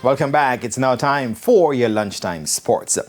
Welcome back. It's now time for your lunchtime sports.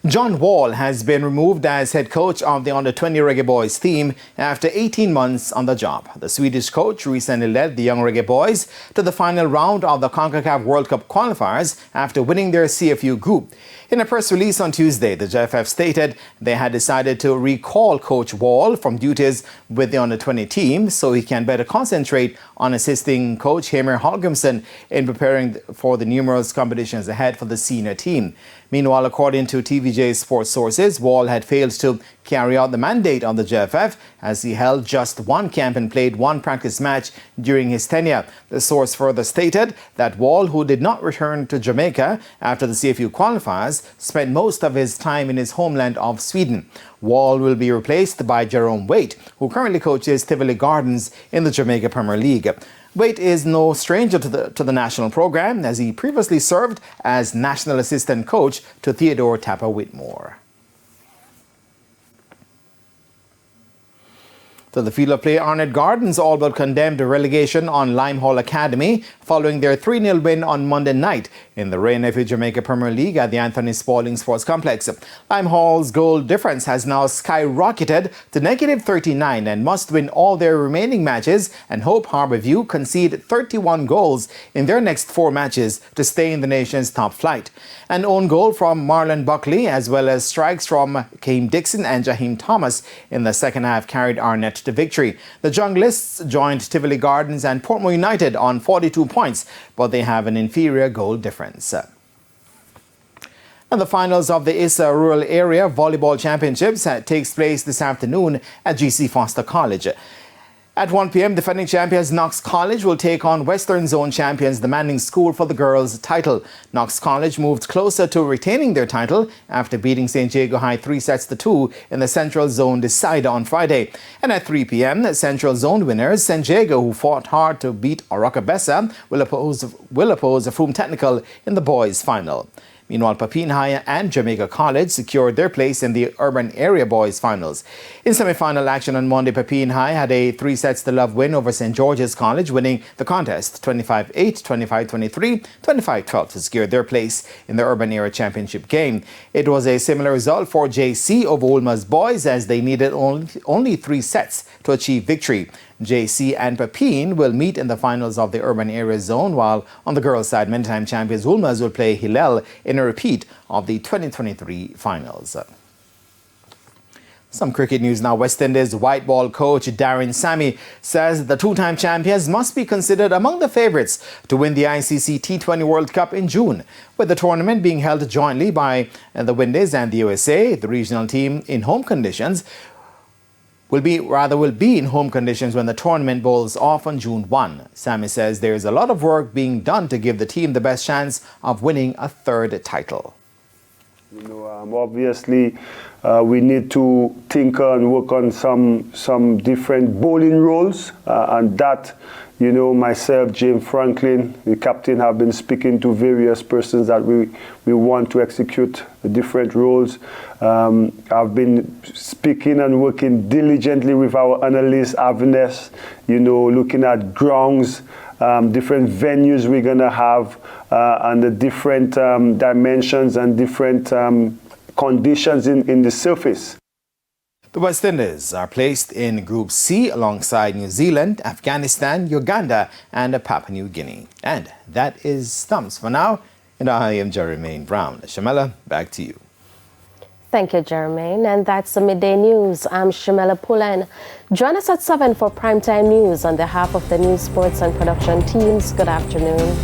John Wall has been removed as head coach of the Under-20 Reggae Boyz team after 18 months on the job. The Swedish coach recently led the young Reggae Boyz to the final round of the CONCACAF World Cup qualifiers after winning their CFU group. In a press release on Tuesday, the JFF stated they had decided to recall Coach Wall from duties with the Under-20 team so he can better concentrate on assisting Coach Hamer Holgrimson in preparing for the numerous competitions ahead for the senior team. Meanwhile, according to TVJ sports sources, Wall had failed to carry out the mandate of the JFF as he held just one camp and played one practice match during his tenure. The source further stated that Wall, who did not return to Jamaica after the CFU qualifiers, spent most of his time in his homeland of Sweden. Wall will be replaced by Jerome Waite, who currently coaches Tivoli Gardens in the Jamaica Premier League. Waite is no stranger to the national program, as he previously served as national assistant coach to Theodore Tapper Whitmore. To the field of play, Arnett Gardens all but condemned a relegation on Limehall Academy following their 3-0 win on Monday night in the Ray Nephew Jamaica Premier League at the Anthony Spaulding Sports Complex. Limehall's goal difference has now skyrocketed to -39 and must win all their remaining matches and hope Harbourview concede 31 goals in their next 4 matches to stay in the nation's top flight. An own goal from Marlon Buckley as well as strikes from Kaim Dixon and Jaheim Thomas in the second half carried Arnett to victory. The Junglists joined Tivoli Gardens and Portmore United on 42 points, but they have an inferior goal difference. And the finals of the Issa Rural Area Volleyball Championships takes place this afternoon at GC Foster College. At 1 p.m, defending champions Knox College will take on Western Zone champions the Manning School for the girls' title. Knox College moved closer to retaining their title after beating St. Jago High 3-2 in the Central Zone decider on Friday. And at 3 p.m, Central Zone winners St. Jago, who fought hard to beat Oroka Bessa, will oppose Frome Technical in the boys' final. Meanwhile, Papine High and Jamaica College secured their place in the Urban Area Boys Finals. In semi-final action on Monday, Papine High had a 3-0 win over St. George's College, winning the contest 25-8, 25-23, 25-12 to secure their place in the Urban Area Championship game. It was a similar result for JC over Wolmer's Boys, as they needed only 3 sets to achieve victory. JC and Papine will meet in the finals of the Urban Area Zone, while on the girls' side, many-time champions Wolmer's will play Hillel in a repeat of the 2023 finals. Some cricket news now. West Indies white ball coach Darren Sammy says the 2-time champions must be considered among the favourites to win the ICC T20 World Cup in June. With the tournament being held jointly by the Windies and the USA, the regional team in home conditions will be in home conditions when the tournament bowls off on June 1. Sammy says there is a lot of work being done to give the team the best chance of winning a 3rd title. Obviously, we need to tinker and work on some different bowling roles, and that, myself, James Franklin, the captain, have been speaking to various persons that we want to execute the different roles. I've been speaking and working diligently with our analyst, Avnes, looking at grounds, different venues we're going to have, and the different dimensions and different conditions in the surface. The West Indies are placed in Group C alongside New Zealand, Afghanistan, Uganda and Papua New Guinea. And that is Stumps for now. And I am Jermaine Brown. Shamela, back to you. Thank you, Jermaine. And that's the Midday News. I'm Shamela Pullen. Join us at 7 for Primetime News. On behalf of the news, sports and production teams, good afternoon.